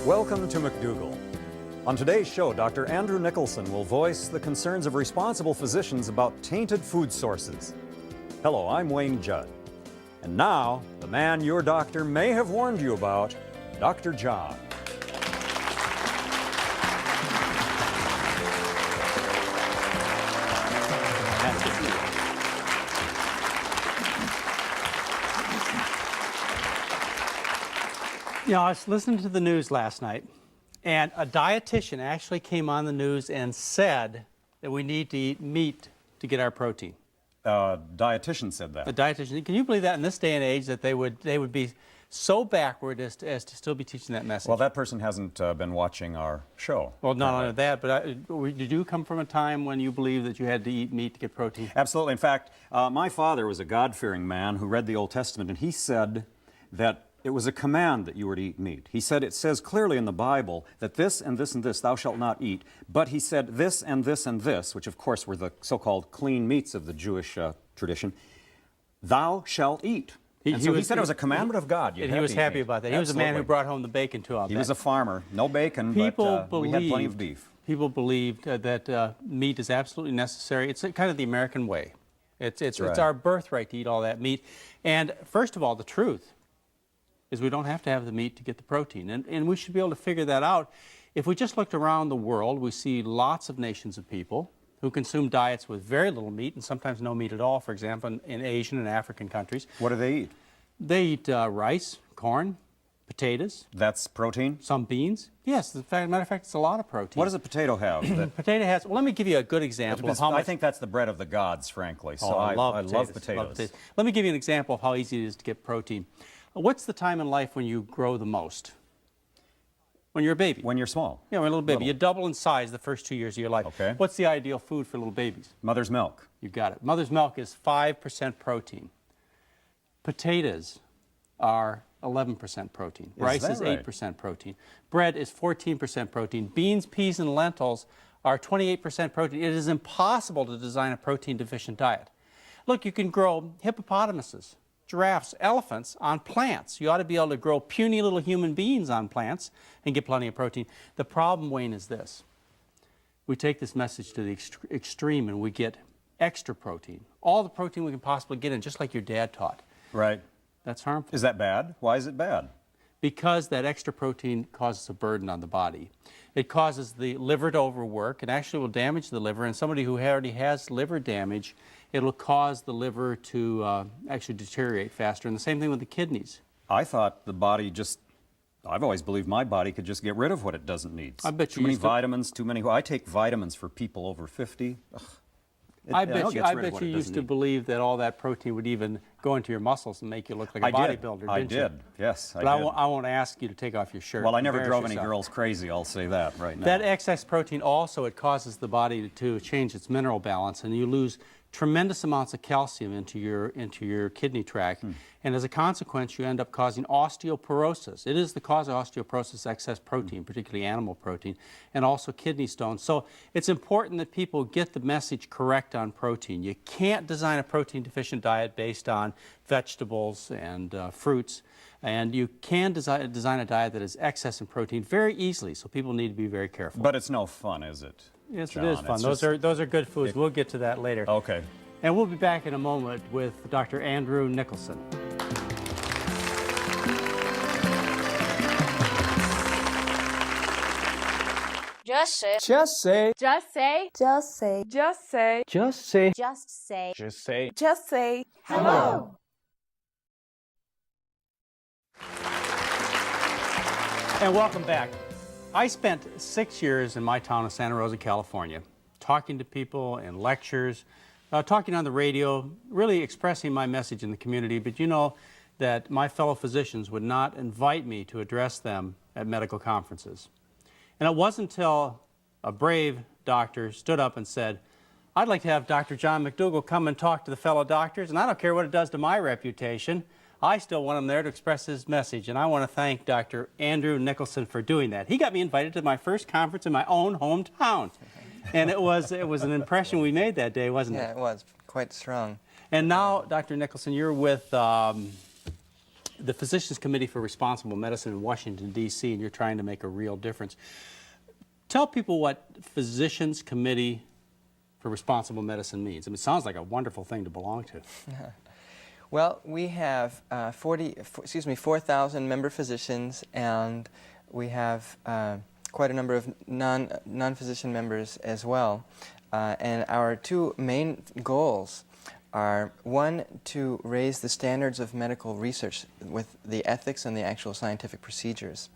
Welcome to McDougall. On today's show, Dr. Andrew Nicholson will voice the concerns of responsible physicians about tainted food sources. Hello, I'm Wayne Judd. And now, the man your doctor may have warned you about, Dr. John. You know, I was listening to the news last night, and a dietitian actually came on the news and said that we need to eat meat to get our protein. Dietitian said that. A dietitian. Can you believe that in this day and age that they would be so backward as to still be teaching that message? Well, that person hasn't been watching our show. Well, not only that, but did you come from a time when you believed that you had to eat meat to get protein? Absolutely. In fact, my father was a God-fearing man who read the Old Testament, and he said that it was a command that you were to eat meat. He said it says clearly in the Bible that this and this and this thou shalt not eat, but he said this and this and this, which of course were the so-called clean meats of the Jewish tradition, thou shalt eat. He said it was a commandment of God. And he was happy about that. He was a man who brought home the bacon to him. He was a farmer. No bacon, but we had plenty of beef. People believed that meat is absolutely necessary. It's kind of the American way. It's our birthright to eat all that meat. And first of all, the truth is we don't have to have the meat to get the protein. And we should be able to figure that out. If we just looked around the world, we see lots of nations of people who consume diets with very little meat and sometimes no meat at all, for example, in Asian and African countries. What do they eat? They eat rice, corn, potatoes. That's protein? Some beans. Yes, matter of fact, it's a lot of protein. What does a potato have? Potato has, well, let me give you a good example of how much... I think that's the bread of the gods, frankly. So I love potatoes. Let me give you an example of how easy it is to get protein. What's the time in life when you grow the most? When you're a baby. When you're small. Yeah, when you're a little baby. You double in size the first 2 years of your life. Okay. What's the ideal food for little babies? Mother's milk. You got it. Mother's milk is 5% protein. Potatoes are 11% protein. Rice is 8% protein. Bread is 14% protein. Beans, peas, and lentils are 28% protein. It is impossible to design a protein-deficient diet. Look, you can grow hippopotamuses, giraffes, elephants on plants. You ought to be able to grow puny little human beings on plants and get plenty of protein. The problem, Wayne, is this. We take this message to the extreme and we get extra protein. All the protein we can possibly get in, just like your dad taught. Right. That's harmful. Is that bad? Why is it bad? Because that extra protein causes a burden on the body. It causes the liver to overwork. It actually will damage the liver. And somebody who already has liver damage, it'll cause the liver to actually deteriorate faster. And the same thing with the kidneys. I thought the body just, I've always believed my body could just get rid of what it doesn't need. I bet you too many vitamins, too many. I take vitamins for people over 50. Ugh. I bet you used to believe that all that protein would even go into your muscles and make you look like a bodybuilder, didn't you? Yes, I did. But I won't ask you to take off your shirt. Well, I never drove any girls crazy, I'll say that right now. That excess protein also, it causes the body to change its mineral balance, and you lose tremendous amounts of calcium into your kidney tract. And as a consequence, you end up causing osteoporosis. It is the cause of osteoporosis, excess protein, particularly animal protein, and also kidney stones. So it's important that people get the message correct on protein. You can't design a protein-deficient diet based on vegetables and fruits, and you can design a diet that is excess in protein very easily, so people need to be very careful. But it's no fun, is it? Yes, John, it is fun. Those are good foods. We'll get to that later. Okay. And we'll be back in a moment with Dr. Andrew Nicholson. Just say. Just say. Just say. Just say. Just say. Just say. Just say. Just say. Just say. Hello. And welcome back. I spent 6 years in my town of Santa Rosa, California, talking to people in lectures, talking on the radio, really expressing my message in the community. But you know that my fellow physicians would not invite me to address them at medical conferences. And it wasn't until a brave doctor stood up and said, I'd like to have Dr. John McDougall come and talk to the fellow doctors, and I don't care what it does to my reputation. I still want him there to express his message, and I want to thank Dr. Andrew Nicholson for doing that. He got me invited to my first conference in my own hometown, and it was an impression we made that day, wasn't it? Yeah, it was quite strong. And now, Dr. Nicholson, you're with the Physicians Committee for Responsible Medicine in Washington, D.C., and you're trying to make a real difference. Tell people what Physicians Committee for Responsible Medicine means. I mean, it sounds like a wonderful thing to belong to. Well, we have 4,000 member physicians, and we have quite a number of non-physician members as well. And our two main goals are, one, to raise the standards of medical research with the ethics and the actual scientific procedures.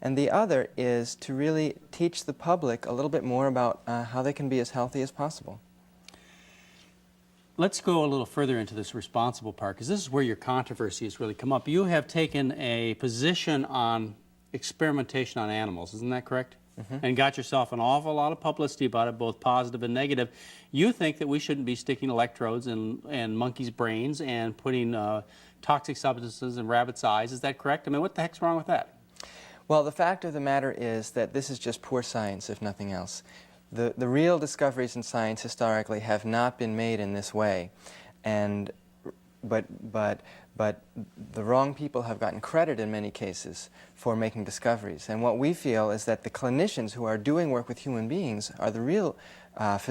And the other is to really teach the public a little bit more about how they can be as healthy as possible. Let's go a little further into this responsible part, because this is where your controversy has really come up. You have taken a position on experimentation on animals, isn't that correct? And got yourself an awful lot of publicity about it, both positive and negative. You think that we shouldn't be sticking electrodes in monkeys' brains and putting toxic substances in rabbits' eyes. Is that correct? I mean, what the heck's wrong with that? Well, the fact of the matter is that this is just poor science, if nothing else. The real discoveries in science historically have not been made in this way, but the wrong people have gotten credit in many cases for making discoveries. And what we feel is that the clinicians who are doing work with human beings are the real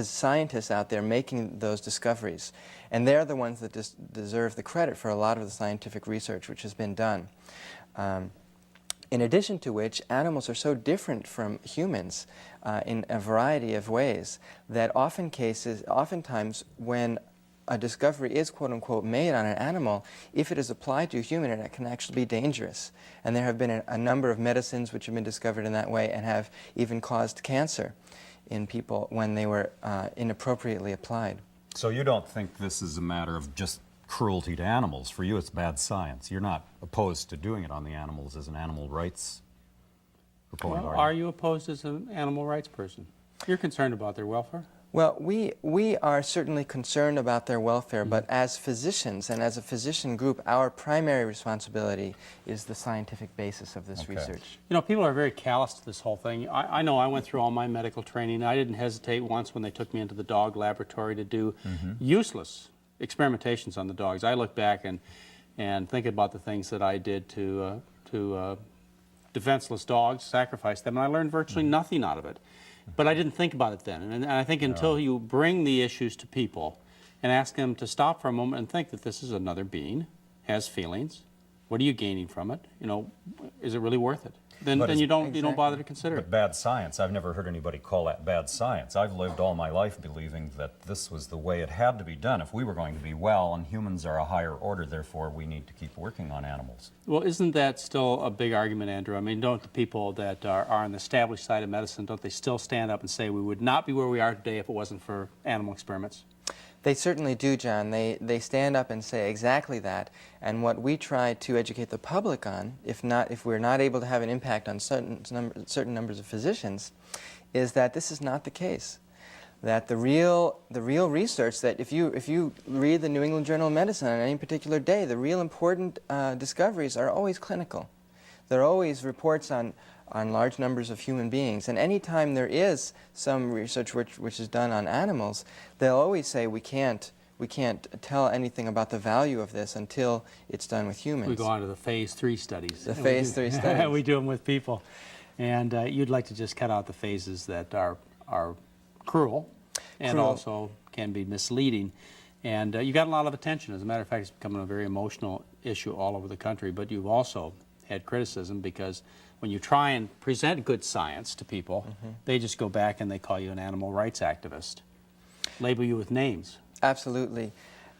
scientists out there making those discoveries, and they're the ones that deserve the credit for a lot of the scientific research which has been done. In addition to which, animals are so different from humans in a variety of ways that oftentimes when a discovery is quote-unquote made on an animal, if it is applied to a human, it can actually be dangerous. And there have been a number of medicines which have been discovered in that way and have even caused cancer in people when they were inappropriately applied. So you don't think this is a matter of just cruelty to animals? For you, it's bad science. You're not opposed to doing it on the animals as an animal rights proponent, Well, are are you opposed as an animal rights person? You're concerned about their welfare? Well, we are certainly concerned about their welfare, but as physicians and as a physician group, our primary responsibility is the scientific basis of this research. You know, people are very callous to this whole thing. I know I went through all my medical training. I didn't hesitate once when they took me into the dog laboratory to do useless experimentations on the dogs. I look back and think about the things that I did to defenseless dogs, sacrificed them, and I learned virtually nothing out of it. But I didn't think about it then. And I think until you bring the issues to people and ask them to stop for a moment and think that this is another being, has feelings, what are you gaining from it? You know, is it really worth it? Then you don't bother to consider it. But bad science, I've never heard anybody call that bad science. I've lived all my life believing that this was the way it had to be done if we were going to be well, and humans are a higher order, therefore we need to keep working on animals. Well, isn't that still a big argument, Andrew? I mean, don't the people that are on the established side of medicine, don't they still stand up and say we would not be where we are today if it wasn't for animal experiments? They certainly do, John. They stand up and say exactly that. And what we try to educate the public on, if we're not able to have an impact on certain numbers of physicians, is that this is not the case. That the real research, that if you read the New England Journal of Medicine on any particular day, the real important discoveries are always clinical. There are always reports on large numbers of human beings. And any time there is some research which is done on animals, they'll always say we can't tell anything about the value of this until it's done with humans. We go on to the phase 3 studies. The phase 3 studies. We do them with people. And you'd like to just cut out the phases that are cruel and also can be misleading. And you got a lot of attention. As a matter of fact, it's becoming a very emotional issue all over the country. But you've also had criticism because when you try and present good science to people, they just go back and they call you an animal rights activist, label you with names. Absolutely.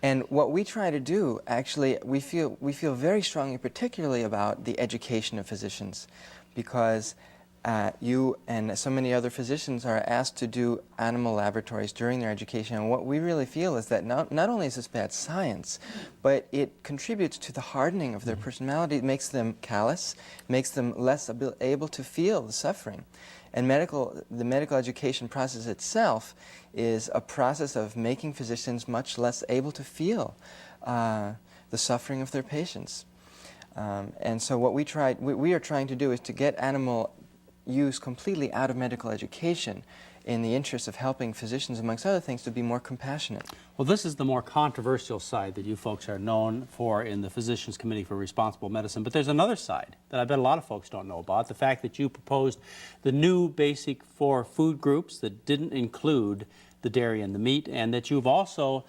And what we try to do, actually, we feel very strongly, particularly about the education of physicians, because you and so many other physicians are asked to do animal laboratories during their education. And what we really feel is that not only is this bad science, but it contributes to the hardening of their personality. It makes them callous, makes them less able to feel the suffering. And the medical education process itself is a process of making physicians much less able to feel the suffering of their patients. And so what we are trying to do is to get animal use completely out of medical education in the interest of helping physicians, amongst other things, to be more compassionate. Well, this is the more controversial side that you folks are known for in the Physicians Committee for Responsible Medicine. But there's another side that I bet a lot of folks don't know about, the fact that you proposed the new basic 4 food groups that didn't include the dairy and the meat, and that you've also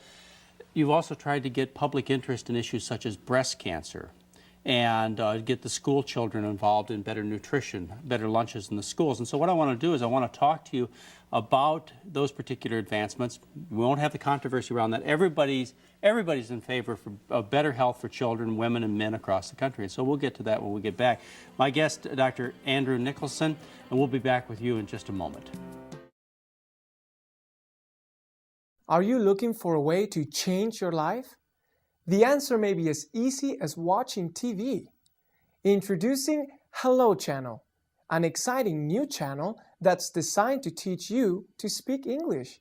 tried to get public interest in issues such as breast cancer, and get the school children involved in better nutrition, better lunches in the schools. And so what I want to do is I want to talk to you about those particular advancements. We won't have the controversy around that. Everybody's in favor of better health for children, women, and men across the country. And so we'll get to that when we get back. My guest, Dr. Andrew Nicholson, and we'll be back with you in just a moment. Are you looking for a way to change your life? The answer may be as easy as watching TV. Introducing Hello Channel, an exciting new channel that's designed to teach you to speak English.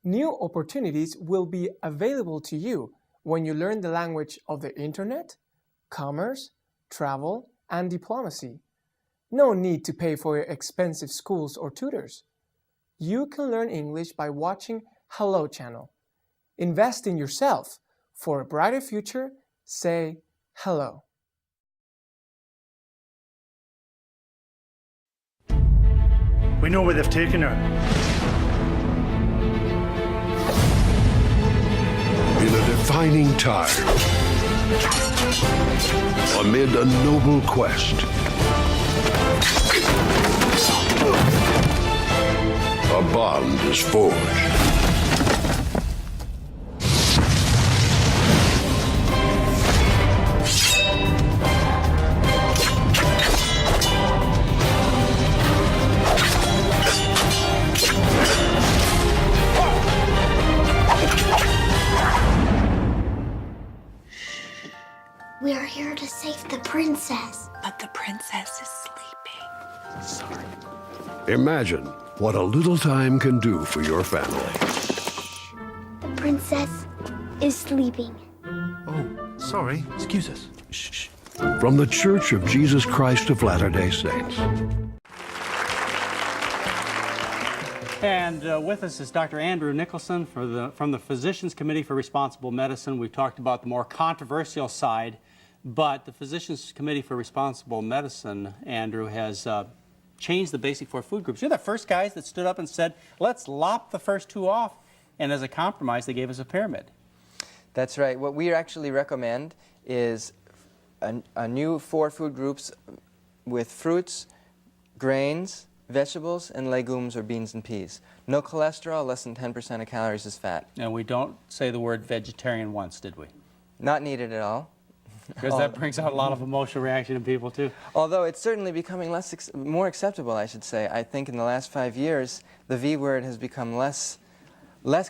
New opportunities will be available to you when you learn the language of the internet, commerce, travel, and diplomacy. No need to pay for your expensive schools or tutors. You can learn English by watching Hello Channel. Invest in yourself. For a brighter future, say hello. We know where they've taken her. In a defining time, amid a noble quest, a bond is forged. We are here to save the princess. But the princess is sleeping. Sorry. Imagine what a little time can do for your family. The princess is sleeping. Oh, sorry. Excuse us. Shh. From the Church of Jesus Christ of Latter-day Saints. And with us is Dr. Andrew Nicholson from the Physicians Committee for Responsible Medicine. We've talked about the more controversial side, but the Physicians Committee for Responsible Medicine, Andrew, has changed the basic 4 food groups. You're the first guys that stood up and said, let's lop the first 2 off, and as a compromise, they gave us a pyramid. That's right. What we actually recommend is a new 4 food groups with fruits, grains, vegetables, and legumes or beans and peas. No cholesterol, less than 10% of calories is fat. And we don't say the word vegetarian once, did we? Not needed at all. Because that brings out a lot of emotional reaction in people, too. Although it's certainly becoming more acceptable, I should say. I think in the last 5 years, the V word has become less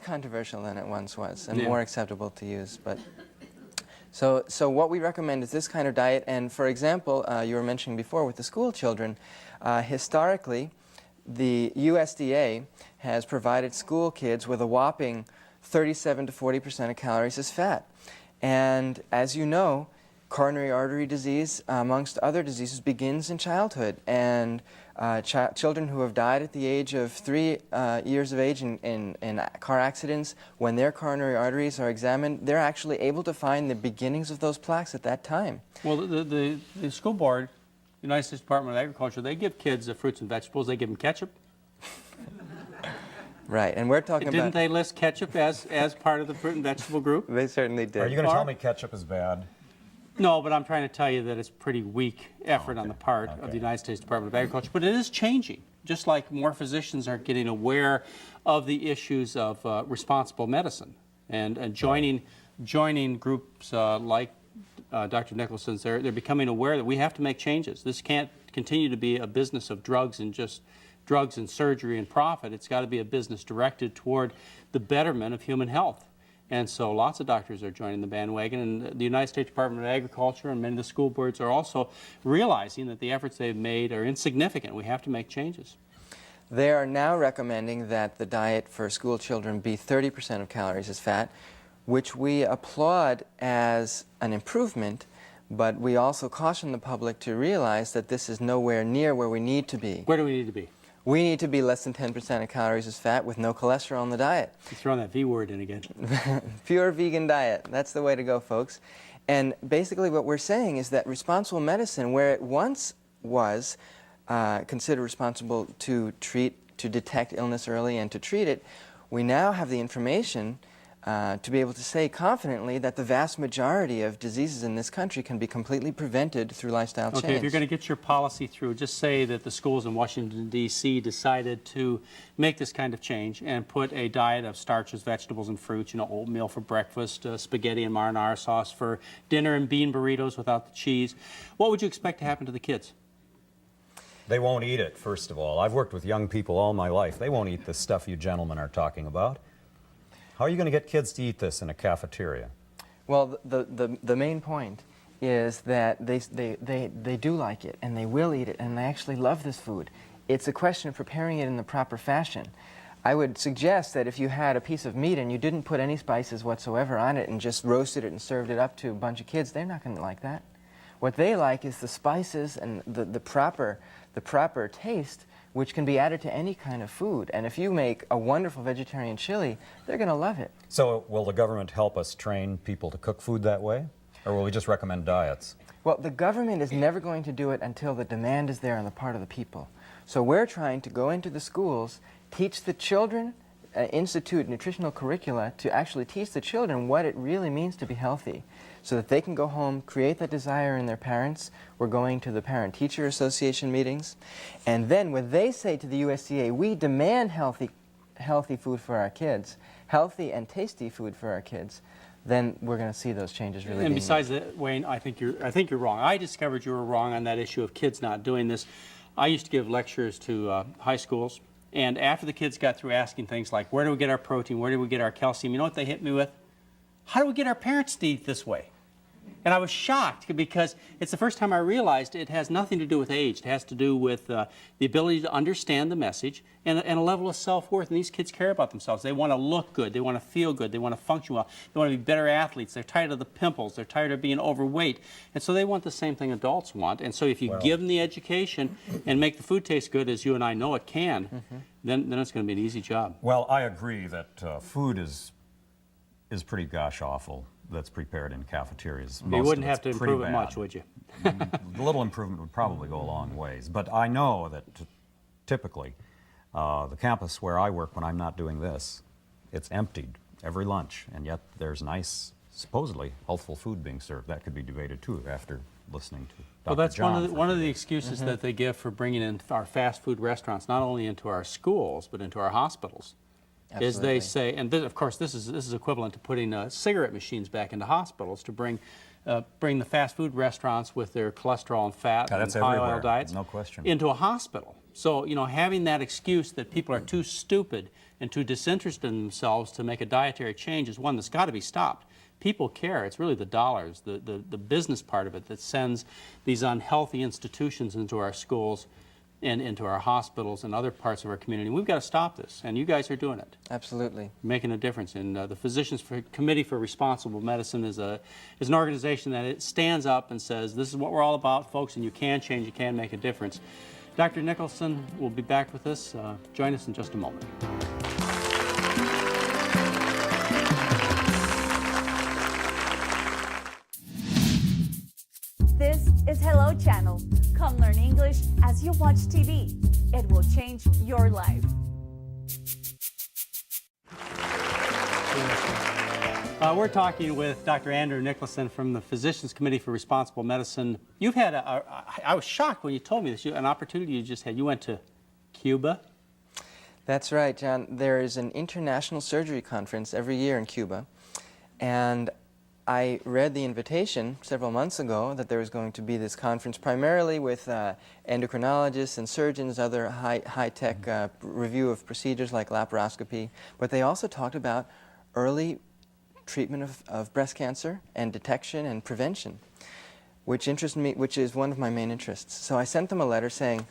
controversial than it once was, and more acceptable to use. But so what we recommend is this kind of diet. And for example, you were mentioning before with the school children, historically, the USDA has provided school kids with a whopping 37 to 40% of calories as fat. And as you know, coronary artery disease, amongst other diseases, begins in childhood. And children who have died at the age of 3 years of age in car accidents, when their coronary arteries are examined, they're actually able to find the beginnings of those plaques at that time. Well, the school board, United States Department of Agriculture, they give kids fruits and vegetables. They give them ketchup. Right, and we're talking about... Didn't they list ketchup as part of the fruit and vegetable group? They certainly did. Are you going to tell me ketchup is bad? No, but I'm trying to tell you that it's pretty weak effort on the part of the United States Department of Agriculture. But it is changing, just like more physicians are getting aware of the issues of responsible medicine and joining groups like Dr. Nicholson's. They're becoming aware that we have to make changes. This can't continue to be a business of drugs and just drugs and surgery and profit. It's got to be a business directed toward the betterment of human health. And so lots of doctors are joining the bandwagon, and the United States Department of Agriculture and many of the school boards are also realizing that the efforts they've made are insignificant. We have to make changes. They are now recommending that the diet for school children be 30% of calories as fat, which we applaud as an improvement, but we also caution the public to realize that this is nowhere near where we need to be. Where do we need to be? We need to be less than 10% of calories as fat with no cholesterol in the diet. You're throwing that V word in again. Pure vegan diet. That's the way to go, folks. And basically what we're saying is that responsible medicine, where it once was considered responsible to detect illness early and to treat it, we now have the information to be able to say confidently that the vast majority of diseases in this country can be completely prevented through lifestyle change. Okay, if you're going to get your policy through, just say that the schools in Washington, D.C. decided to make this kind of change and put a diet of starches, vegetables, and fruits, oatmeal for breakfast, spaghetti and marinara sauce for dinner, and bean burritos without the cheese. What would you expect to happen to the kids? They won't eat it, first of all. I've worked with young people all my life. They won't eat the stuff you gentlemen are talking about. How are you going to get kids to eat this in a cafeteria? Well, the main point is that they do like it, and they will eat it, and they actually love this food. It's a question of preparing it in the proper fashion. I would suggest that if you had a piece of meat and you didn't put any spices whatsoever on it and just roasted it and served it up to a bunch of kids, they're not going to like that. What they like is the spices and the proper taste, which can be added to any kind of food. And if you make a wonderful vegetarian chili, they're going to love it. So will the government help us train people to cook food that way? Or will we just recommend diets? Well, the government is never going to do it until the demand is there on the part of the people. So we're trying to go into the schools, teach the children, institute nutritional curricula to actually teach the children what it really means to be healthy, so that they can go home, create that desire in their parents. We're going to the Parent-Teacher Association meetings. And then when they say to the USDA, we demand healthy food for our kids, healthy and tasty food for our kids, then we're going to see those changes really. And besides that, Wayne, I think you're wrong. I discovered you were wrong on that issue of kids not doing this. I used to give lectures to high schools, and after the kids got through asking things like, where do we get our protein, where do we get our calcium, you know what they hit me with? How do we get our parents to eat this way? And I was shocked because it's the first time I realized it has nothing to do with age. It has to do with the ability to understand the message and a level of self-worth. And these kids care about themselves. They want to look good. They want to feel good. They want to function well. They want to be better athletes. They're tired of the pimples. They're tired of being overweight. And so they want the same thing adults want. And so if you give them the education and make the food taste good, as you and I know it can, then it's going to be an easy job. Well, I agree that food is pretty gosh awful that's prepared in cafeterias. You wouldn't have to improve it much, would you? A little improvement would probably go a long ways. But I know that typically the campus where I work when I'm not doing this, it's emptied every lunch, and yet there's nice, supposedly healthful food being served. That could be debated too after listening to Dr. Well, that's John one of the excuses that they give for bringing in our fast food restaurants, not only into our schools, but into our hospitals. Absolutely. Is they say, and of course this is equivalent to putting cigarette machines back into hospitals to bring the fast food restaurants with their cholesterol and fat and high oil diets no question. into a hospital. So, having that excuse that people are too stupid and too disinterested in themselves to make a dietary change is one that's got to be stopped. People care. It's really the dollars, the business part of it that sends these unhealthy institutions into our schools and into our hospitals and other parts of our community. We've got to stop this, and you guys are doing it. Absolutely. Making a difference. And the Physicians Committee for Responsible Medicine is an organization that it stands up and says, this is what we're all about, folks, and you can change, you can make a difference. Dr. Nicholson will be back with us. Join us in just a moment. This is Hello Channel. Come learn English as you watch TV. It will change your life. We're talking with Dr. Andrew Nicholson from the Physicians Committee for Responsible Medicine. You've had I was shocked when you told me this, an opportunity you just had. You went to Cuba? That's right, John. There is an international surgery conference every year in Cuba, and I read the invitation several months ago that there was going to be this conference primarily with endocrinologists and surgeons, other high-tech review of procedures like laparoscopy, but they also talked about early treatment of breast cancer and detection and prevention, which interests me, which is one of my main interests. So I sent them a letter saying,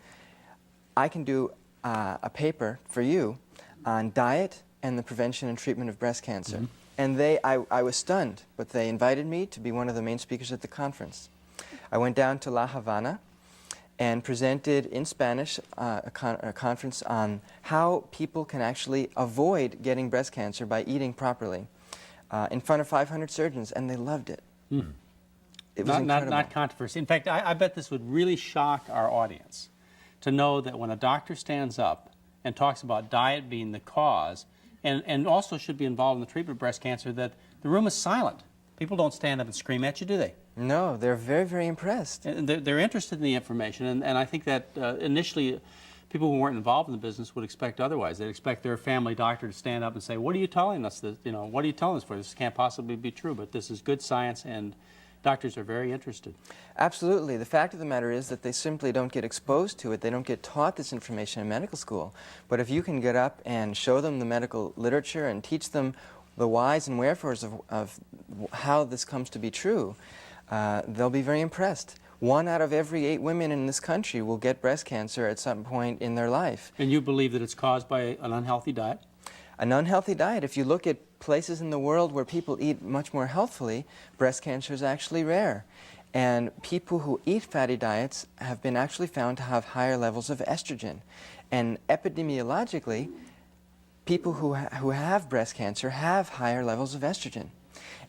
I can do a paper for you on diet and the prevention and treatment of breast cancer. Mm-hmm. And I was stunned, but they invited me to be one of the main speakers at the conference. I went down to La Havana, and presented in Spanish a conference on how people can actually avoid getting breast cancer by eating properly in front of 500 surgeons, and they loved it. It was incredible. Not controversy. In fact, I bet this would really shock our audience to know that when a doctor stands up and talks about diet being the cause, and also should be involved in the treatment of breast cancer, that the room is silent. People don't stand up and scream at you, do they? No, they're very, very impressed. And they're interested in the information, and I think that initially people who weren't involved in the business would expect otherwise. They'd expect their family doctor to stand up and say, "What are you telling us? What are you telling us for? This can't possibly be true." But this is good science, and doctors are very interested. Absolutely. The fact of the matter is that they simply don't get exposed to it. They don't get taught this information in medical school. But if you can get up and show them the medical literature and teach them the whys and wherefores of how this comes to be true, they'll be very impressed. 1 out of every 8 women in this country will get breast cancer at some point in their life. And you believe that it's caused by an unhealthy diet? An unhealthy diet. If you look at places in the world where people eat much more healthfully, breast cancer is actually rare. And people who eat fatty diets have been actually found to have higher levels of estrogen. And epidemiologically, people who have breast cancer have higher levels of estrogen.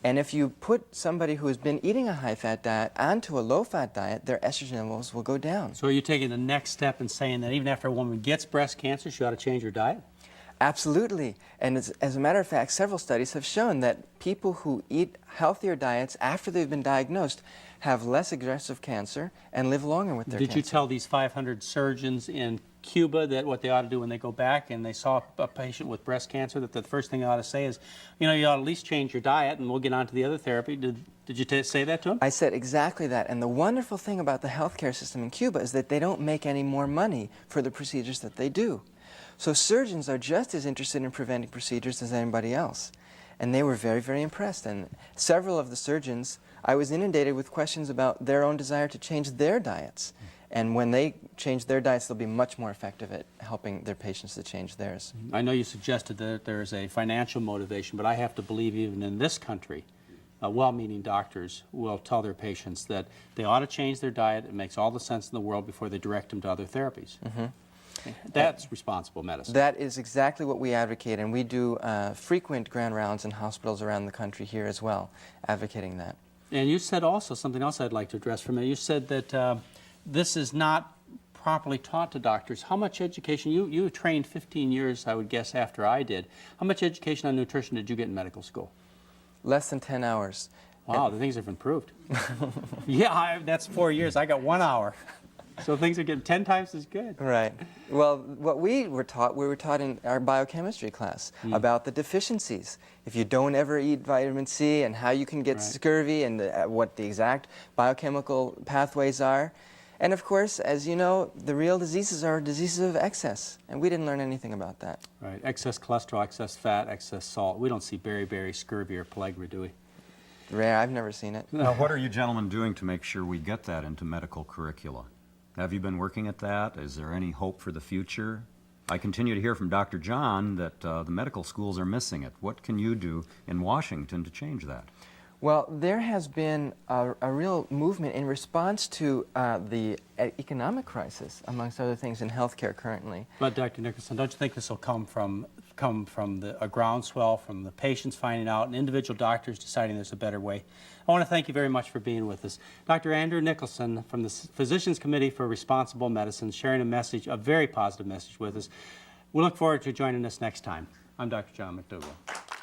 And if you put somebody who has been eating a high-fat diet onto a low-fat diet, their estrogen levels will go down. So are you taking the next step and saying that even after a woman gets breast cancer, she ought to change her diet? Absolutely. And as a matter of fact, several studies have shown that people who eat healthier diets after they've been diagnosed have less aggressive cancer and live longer with their cancer. Did you tell these 500 surgeons in Cuba that what they ought to do when they go back and they saw a patient with breast cancer, that the first thing they ought to say is, you ought to at least change your diet and we'll get on to the other therapy? Did you say that to them? I said exactly that. And the wonderful thing about the healthcare system in Cuba is that they don't make any more money for the procedures that they do. So surgeons are just as interested in preventing procedures as anybody else. And they were very, very impressed. And several of the surgeons, I was inundated with questions about their own desire to change their diets. And when they change their diets, they'll be much more effective at helping their patients to change theirs. I know you suggested that there's a financial motivation, but I have to believe even in this country, well-meaning doctors will tell their patients that they ought to change their diet. It makes all the sense in the world before they direct them to other therapies. That's responsible medicine. That is exactly what we advocate, and we do frequent grand rounds in hospitals around the country here as well, advocating that. And you said also something else I'd like to address for a minute. You said that this is not properly taught to doctors. How much education, you trained 15 years, I would guess, after I did. How much education on nutrition did you get in medical school? Less than 10 hours. Wow, the things have improved. Yeah, that's 4 years. I got 1 hour. So things are getting 10 times as good. Right. Well, what we were taught in our biochemistry class about the deficiencies. If you don't ever eat vitamin C and how you can get scurvy and what the exact biochemical pathways are. And of course, as you know, the real diseases are diseases of excess, and we didn't learn anything about that. Right. Excess cholesterol, excess fat, excess salt. We don't see beriberi, scurvy, or pellagra, do we? Rare. I've never seen it. Now, what are you gentlemen doing to make sure we get that into medical curricula? Have you been working at that? Is there any hope for the future? I continue to hear from Dr. John that the medical schools are missing it. What can you do in Washington to change that? Well, there has been a real movement in response to the economic crisis, amongst other things, in healthcare currently. But Dr. Nicholson, don't you think this will come from a groundswell, from the patients finding out and individual doctors deciding there's a better way? I want to thank you very much for being with us. Dr. Andrew Nicholson from the Physicians Committee for Responsible Medicine, sharing a very positive message with us. We look forward to joining us next time. I'm Dr. John McDougall.